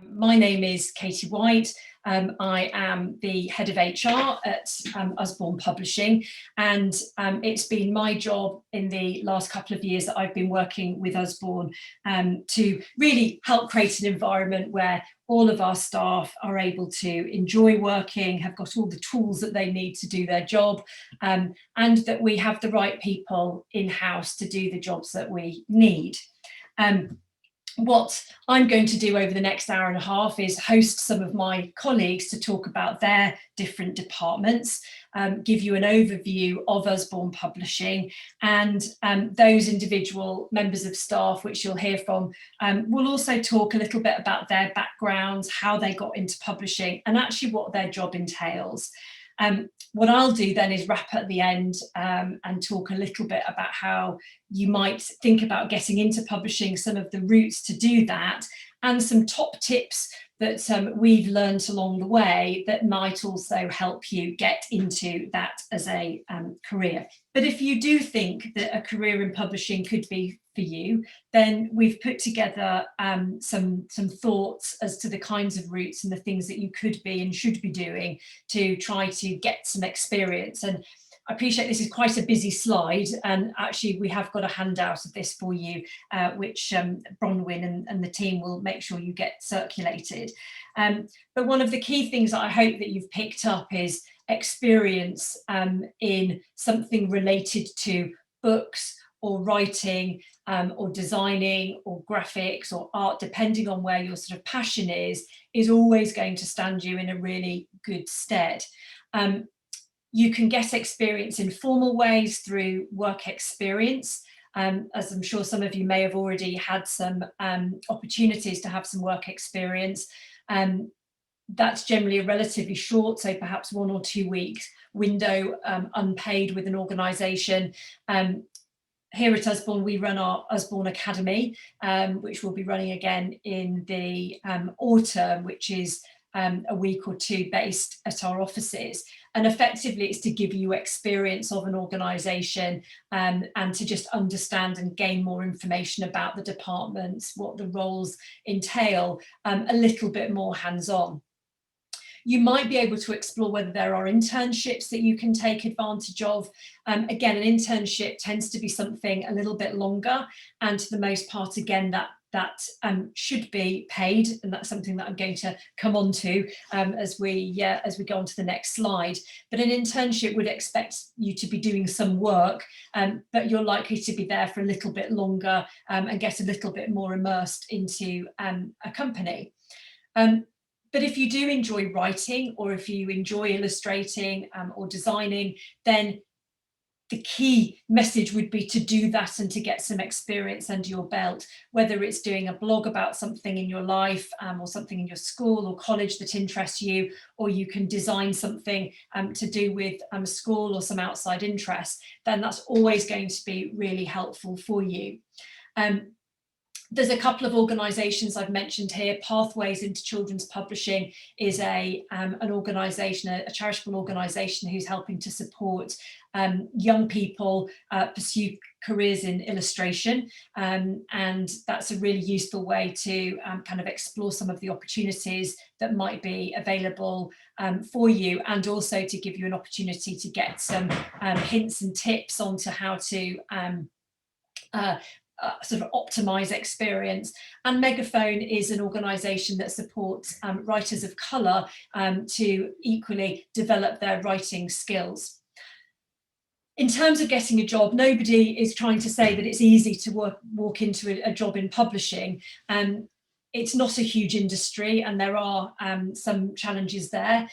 My name is Katie White. I am the head of HR at Usborne Publishing, and it's been my job in the last couple of years that I've been working with Usborne to really help create an environment where all of our staff are able to enjoy working, have got all the tools that they need to do their job, and that we have the right people in-house to do the jobs that we need. What I'm going to do over the next hour and a half is host some of my colleagues to talk about their different departments, give you an overview of Usborne Publishing, and those individual members of staff which you'll hear from will also talk a little bit about their backgrounds, how they got into publishing, and actually what their job entails. What I'll do then is wrap at the end and talk a little bit about how you might think about getting into publishing, some of the routes to do that, and some top tips that we've learned along the way that might also help you get into that as a career. But if you do think that a career in publishing could be for you, then we've put together some thoughts as to the kinds of routes and the things that you could be and should be doing to try to get some experience. And I appreciate this is quite a busy slide, and actually we have got a handout of this for you, which Bronwyn and the team will make sure you get circulated. But one of the key things that I hope that you've picked up is experience in something related to books or writing or designing or graphics or art, depending on where your sort of passion is always going to stand you in a really good stead. You can get experience in formal ways through work experience. As I'm sure some of you may have already had some opportunities to have some work experience. That's generally a relatively short, so perhaps 1 or 2 weeks window, unpaid with an organisation. Here at Usborne, we run our Usborne Academy, which we'll be running again in the autumn, which is a week or 2 based at our offices. And effectively it's to give you experience of an organisation and to just understand and gain more information about the departments, what the roles entail, a little bit more hands-on. You might be able to explore whether there are internships that you can take advantage of. Again, an internship tends to be something a little bit longer, and for the most part, again, that should be paid, and that's something that I'm going to come on to as we go on to the next slide. But an internship would expect you to be doing some work, but you're likely to be there for a little bit longer and get a little bit more immersed into a company. But if you do enjoy writing, or if you enjoy illustrating or designing, then the key message would be to do that and to get some experience under your belt, whether it's doing a blog about something in your life or something in your school or college that interests you, or you can design something to do with school or some outside interests, then that's always going to be really helpful for you. There's a couple of organisations I've mentioned here. Pathways into Children's Publishing is an organisation, a charitable organisation who's helping to support young people pursue careers in illustration, and that's a really useful way to kind of explore some of the opportunities that might be available for you, and also to give you an opportunity to get some hints and tips onto how to sort of optimise experience. And Megaphone is an organisation that supports writers of colour to equally develop their writing skills. In terms of getting a job, nobody is trying to say that it's easy to walk into a job in publishing. It's not a huge industry, and there are some challenges there.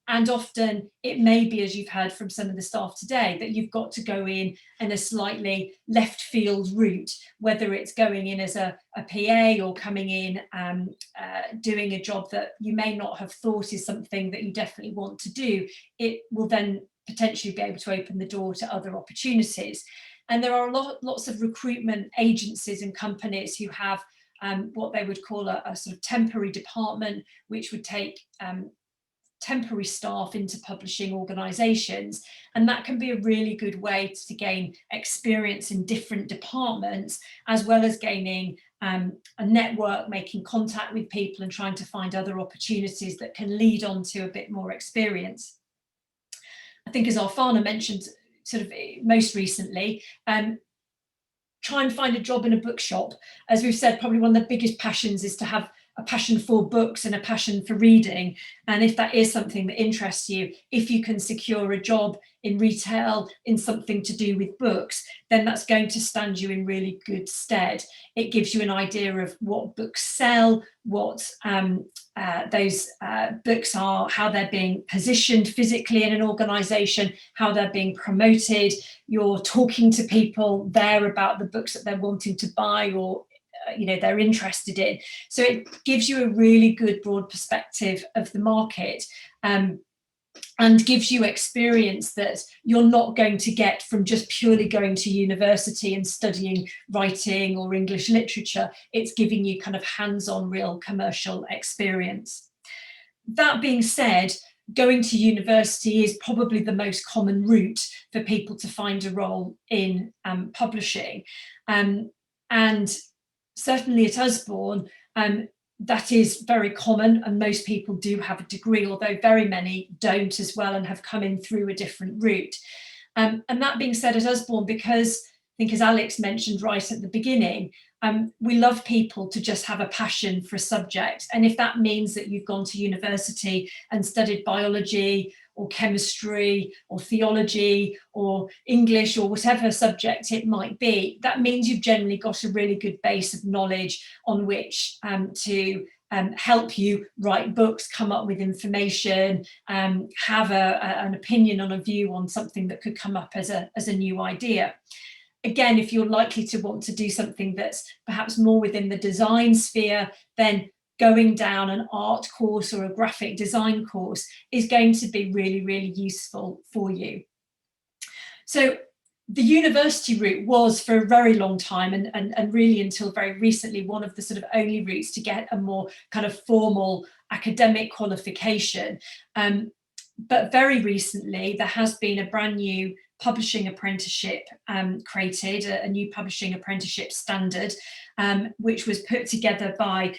And often it may be, as you've heard from some of the staff today, that you've got to go in a slightly left field route, whether it's going in as a PA or coming in doing a job that you may not have thought is something that you definitely want to do. It will then potentially be able to open the door to other opportunities. And there are lots of recruitment agencies and companies who have what they would call a sort of temporary department, which would take temporary staff into publishing organisations, and that can be a really good way to gain experience in different departments, as well as gaining a network, making contact with people and trying to find other opportunities that can lead on to a bit more experience. I think, as Arfana mentioned sort of most recently, try and find a job in a bookshop. As we've said, probably one of the biggest passions is to have a passion for books and a passion for reading. And if that is something that interests you, if you can secure a job in retail in something to do with books, then that's going to stand you in really good stead. It gives you an idea of what books sell, what those books are, how they're being positioned physically in an organisation, how they're being promoted. You're talking to people there about the books that they're wanting to buy or they're interested in. So it gives you a really good broad perspective of the market, and gives you experience that you're not going to get from just purely going to university and studying writing or English literature. It's giving you kind of hands-on real commercial experience. That being said, going to university is probably the most common route for people to find a role in publishing, and certainly at Usborne, that is very common, and most people do have a degree, although very many don't as well and have come in through a different route. And that being said, at Usborne, because I think, as Alex mentioned right at the beginning, we love people to just have a passion for a subject. And if that means that you've gone to university and studied biology or chemistry or theology or English or whatever subject it might be, that means you've generally got a really good base of knowledge on which to help you write books, come up with information, have an opinion on a view on something that could come up as a new idea. Again, if you're likely to want to do something that's perhaps more within the design sphere, then going down an art course or a graphic design course is going to be really, really useful for you. So the university route was, for a very long time, and really until very recently, one of the sort of only routes to get a more kind of formal academic qualification. But very recently, there has been a brand new publishing apprenticeship created, a new publishing apprenticeship standard, which was put together by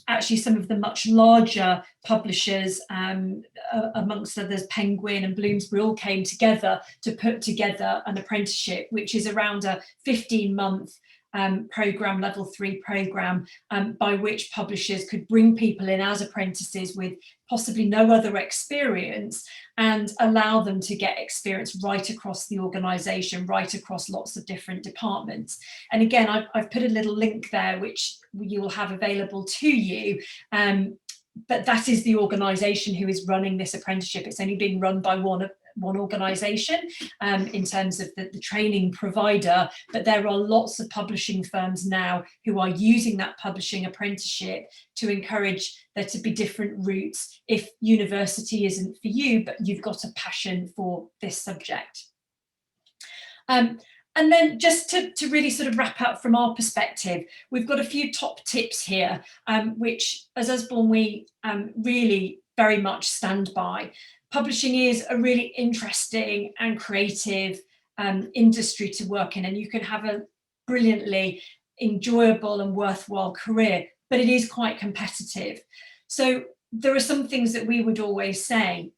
actually some of the much larger publishers, amongst others Penguin and Bloomsbury, all came together to put together an apprenticeship, which is around a 15-month programme, level 3 programme, by which publishers could bring people in as apprentices with possibly no other experience and allow them to get experience right across the organisation, right across lots of different departments. And again, I've put a little link there which you will have available to you, but that is the organisation who is running this apprenticeship. It's only being run by one organisation in terms of the training provider, but there are lots of publishing firms now who are using that publishing apprenticeship to encourage there to be different routes if university isn't for you, but you've got a passion for this subject. And then just to really sort of wrap up from our perspective, we've got a few top tips here, which as Usborne we really very much stand by. Publishing is a really interesting and creative industry to work in, and you can have a brilliantly enjoyable and worthwhile career, but it is quite competitive. So there are some things that we would always say.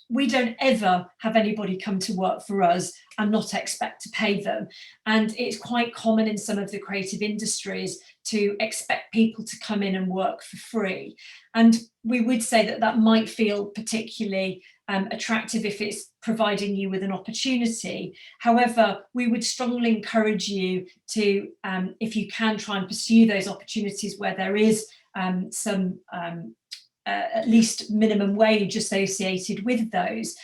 We don't ever have anybody come to work for us and not expect to pay them. And it's quite common in some of the creative industries to expect people to come in and work for free. And we would say that that might feel particularly attractive if it's providing you with an opportunity. However, we would strongly encourage you to, if you can, try and pursue those opportunities where there is some at least minimum wage associated with those,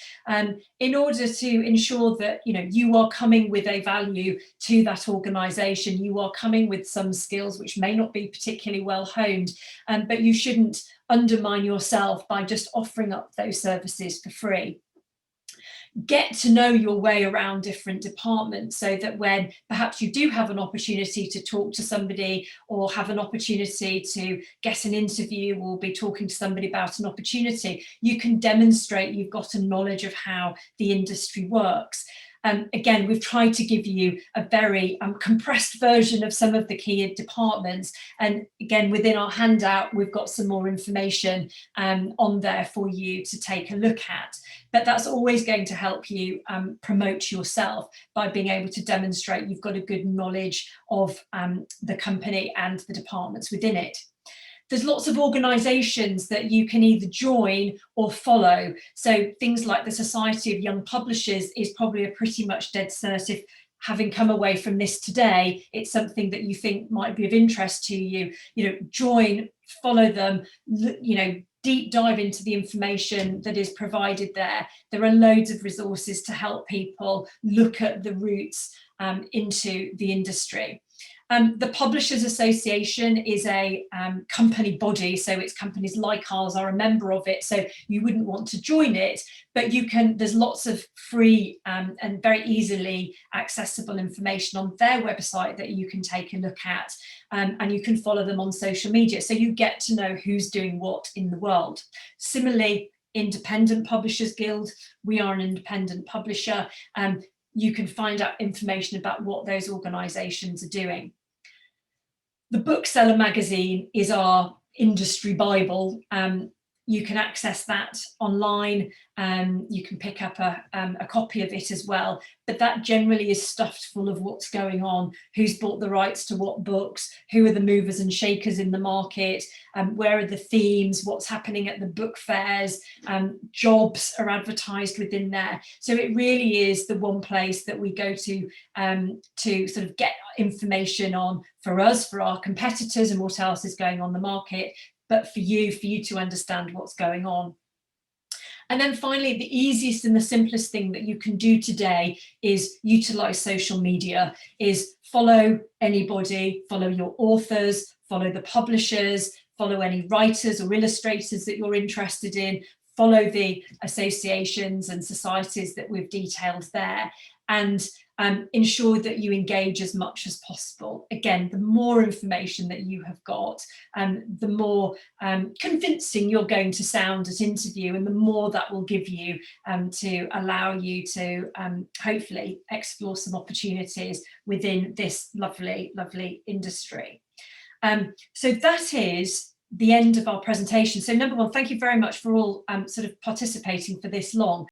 in order to ensure that you are coming with a value to that organisation. You are coming with some skills which may not be particularly well honed, but you shouldn't undermine yourself by just offering up those services for free. Get to know your way around different departments, so that when perhaps you do have an opportunity to talk to somebody, or have an opportunity to get an interview, or be talking to somebody about an opportunity, you can demonstrate you've got a knowledge of how the industry works. Again, we've tried to give you a very compressed version of some of the key departments. And again, within our handout, we've got some more information on there for you to take a look at. But that's always going to help you promote yourself, by being able to demonstrate you've got a good knowledge of the company and the departments within it. There's lots of organisations that you can either join or follow. So things like the Society of Young Publishers is probably a pretty much dead cert. If, having come away from this today, it's something that you think might be of interest to you, join, follow them, deep dive into the information that is provided there. There are loads of resources to help people look at the routes into the industry. The Publishers Association is a company body, so it's companies like ours are a member of it, so you wouldn't want to join it, but you can. There's lots of free and very easily accessible information on their website that you can take a look at, and you can follow them on social media, so you get to know who's doing what in the world. Similarly, Independent Publishers Guild, we are an independent publisher, you can find out information about what those organisations are doing. The Bookseller Magazine is our industry Bible. You can access that online. You can pick up a copy of it as well, but that generally is stuffed full of what's going on, who's bought the rights to what books, who are the movers and shakers in the market, where are the themes, what's happening at the book fairs, jobs are advertised within there. So it really is the one place that we go to sort of get information on, for us, for our competitors, and what else is going on the market, but for you to understand what's going on. And then finally, the easiest and the simplest thing that you can do today is utilize social media, is follow anybody, follow your authors, follow the publishers, follow any writers or illustrators that you're interested in, follow the associations and societies that we've detailed there, and ensure that you engage as much as possible. Again, the more information that you have got, the more convincing you're going to sound at interview, and the more that will give you to allow you to hopefully explore some opportunities within this lovely, lovely industry. So that is the end of our presentation. So number one, thank you very much for all sort of participating for this long.